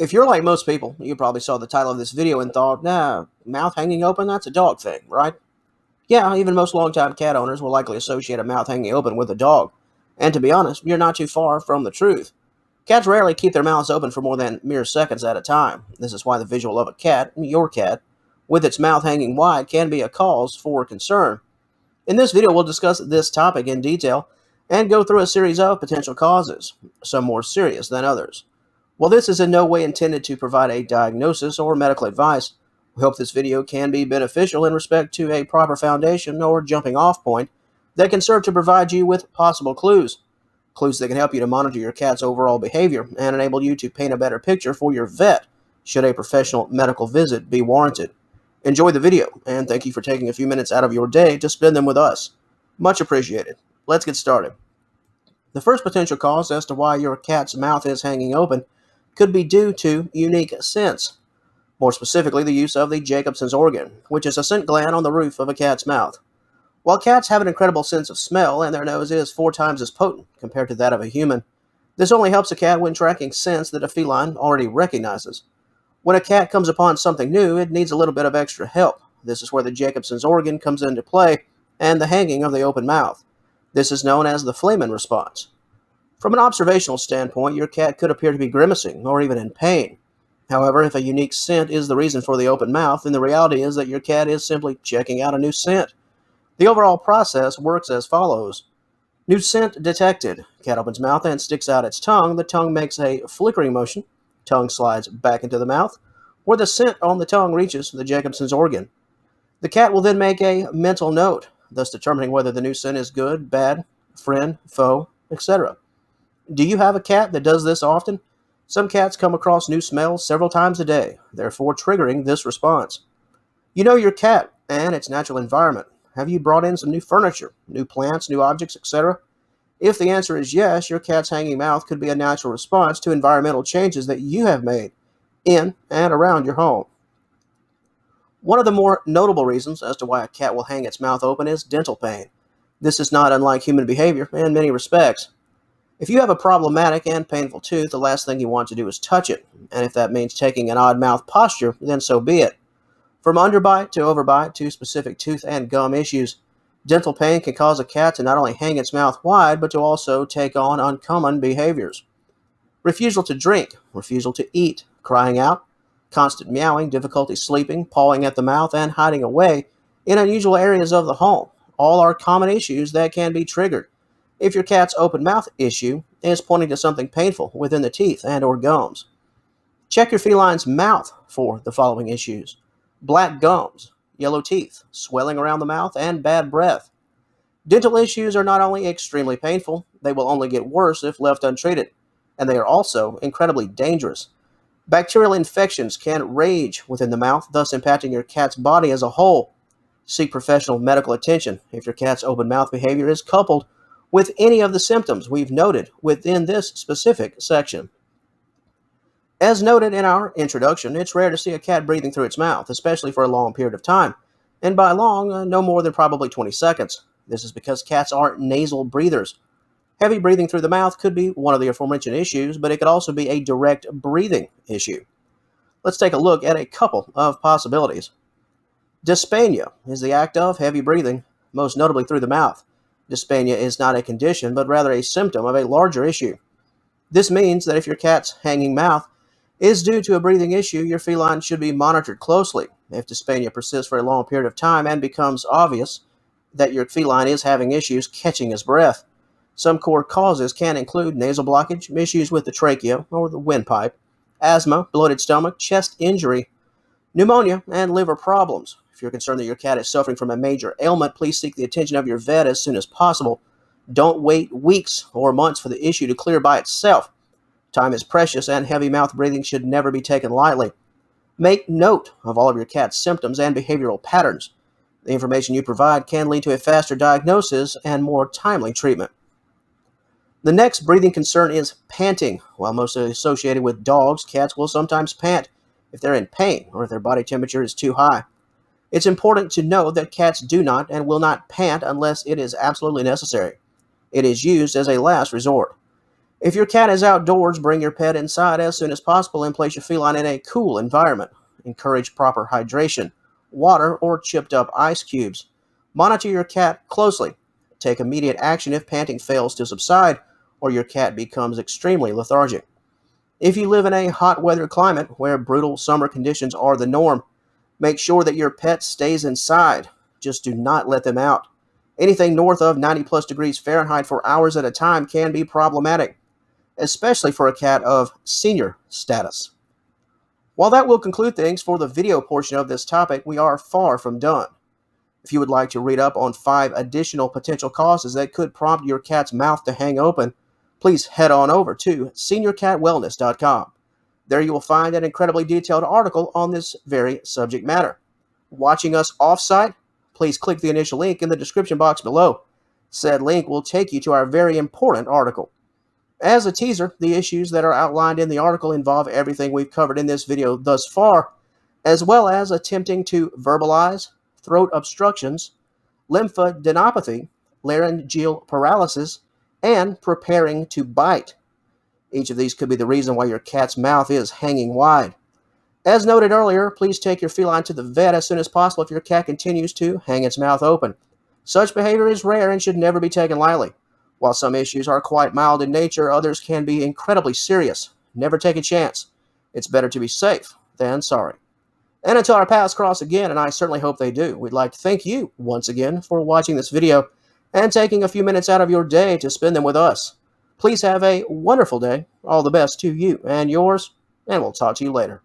If you're like most people, you probably saw the title of this video and thought, nah, mouth hanging open, that's a dog thing, right? Yeah, even most longtime cat owners will likely associate a mouth hanging open with a dog. And to be honest, you're not too far from the truth. Cats rarely keep their mouths open for more than mere seconds at a time. This is why the visual of a cat, your cat, with its mouth hanging wide can be a cause for concern. In this video, we'll discuss this topic in detail and go through a series of potential causes, some more serious than others. While this is in no way intended to provide a diagnosis or medical advice, we hope this video can be beneficial in respect to a proper foundation or jumping off point that can serve to provide you with possible clues. Clues that can help you to monitor your cat's overall behavior and enable you to paint a better picture for your vet should a professional medical visit be warranted. Enjoy the video, and thank you for taking a few minutes out of your day to spend them with us. Much appreciated. Let's get started. The first potential cause as to why your cat's mouth is hanging open could be due to unique scents. More specifically, the use of the Jacobson's organ, which is a scent gland on the roof of a cat's mouth. While cats have an incredible sense of smell and their nose is 4 times as potent compared to that of a human, this only helps a cat when tracking scents that a feline already recognizes. When a cat comes upon something new, it needs a little bit of extra help. This is where the Jacobson's organ comes into play and the hanging of the open mouth. This is known as the Flehmen response. From an observational standpoint, your cat could appear to be grimacing or even in pain. However, if a unique scent is the reason for the open mouth, then the reality is that your cat is simply checking out a new scent. The overall process works as follows. New scent detected. Cat opens mouth and sticks out its tongue. The tongue makes a flickering motion. Tongue slides back into the mouth, where the scent on the tongue reaches the Jacobson's organ. The cat will then make a mental note, thus determining whether the new scent is good, bad, friend, foe, etc. Do you have a cat that does this often? Some cats come across new smells several times a day, therefore triggering this response. You know your cat and its natural environment. Have you brought in some new furniture, new plants, new objects, etc.? If the answer is yes, your cat's hanging mouth could be a natural response to environmental changes that you have made in and around your home. One of the more notable reasons as to why a cat will hang its mouth open is dental pain. This is not unlike human behavior in many respects. If you have a problematic and painful tooth, the last thing you want to do is touch it, and if that means taking an odd mouth posture, then so be it. From underbite to overbite to specific tooth and gum issues, dental pain can cause a cat to not only hang its mouth wide, but to also take on uncommon behaviors. Refusal to drink, refusal to eat, crying out, constant meowing, difficulty sleeping, pawing at the mouth, and hiding away in unusual areas of the home all are common issues that can be triggered if your cat's open mouth issue is pointing to something painful within the teeth and or gums. Check your feline's mouth for the following issues: black gums, yellow teeth, swelling around the mouth, and bad breath. Dental issues are not only extremely painful, they will only get worse if left untreated, and they are also incredibly dangerous. Bacterial infections can rage within the mouth, thus impacting your cat's body as a whole. Seek professional medical attention if your cat's open mouth behavior is coupled with any of the symptoms we've noted within this specific section. As noted in our introduction, it's rare to see a cat breathing through its mouth, especially for a long period of time, and by long, no more than probably 20 seconds. This is because cats aren't nasal breathers. Heavy breathing through the mouth could be one of the aforementioned issues, but it could also be a direct breathing issue. Let's take a look at a couple of possibilities. Dyspnea is the act of heavy breathing, most notably through the mouth. Dyspnea is not a condition, but rather a symptom of a larger issue. This means that if your cat's hanging mouth is due to a breathing issue, your feline should be monitored closely. If dyspnea persists for a long period of time and becomes obvious that your feline is having issues catching his breath. Some core causes can include nasal blockage, issues with the trachea or the windpipe, asthma, bloated stomach, chest injury, pneumonia, and liver problems. If you're concerned that your cat is suffering from a major ailment, please seek the attention of your vet as soon as possible. Don't wait weeks or months for the issue to clear by itself. Time is precious, and heavy mouth breathing should never be taken lightly. Make note of all of your cat's symptoms and behavioral patterns. The information you provide can lead to a faster diagnosis and more timely treatment. The next breathing concern is panting. While mostly associated with dogs, cats will sometimes pant if they're in pain or if their body temperature is too high. It's important to know that cats do not and will not pant unless it is absolutely necessary. It is used as a last resort. If your cat is outdoors, bring your pet inside as soon as possible and place your feline in a cool environment. Encourage proper hydration, water, or chipped up ice cubes. Monitor your cat closely. Take immediate action if panting fails to subside or your cat becomes extremely lethargic. If you live in a hot weather climate where brutal summer conditions are the norm, make sure that your pet stays inside. Just do not let them out. Anything north of 90 plus degrees Fahrenheit for hours at a time can be problematic, especially for a cat of senior status. While that will conclude things for the video portion of this topic, we are far from done. If you would like to read up on 5 additional potential causes that could prompt your cat's mouth to hang open, please head on over to seniorcatwellness.com. There you will find an incredibly detailed article on this very subject matter. Watching us off-site, please click the initial link in the description box below. Said link will take you to our very important article. As a teaser, the issues that are outlined in the article involve everything we've covered in this video thus far, as well as attempting to verbalize, throat obstructions, lymphadenopathy, laryngeal paralysis, and preparing to bite. Each of these could be the reason why your cat's mouth is hanging wide. As noted earlier, please take your feline to the vet as soon as possible if your cat continues to hang its mouth open. Such behavior is rare and should never be taken lightly. While some issues are quite mild in nature, others can be incredibly serious. Never take a chance. It's better to be safe than sorry. And until our paths cross again, and I certainly hope they do, we'd like to thank you once again for watching this video and taking a few minutes out of your day to spend them with us. Please have a wonderful day. All the best to you and yours, and we'll talk to you later.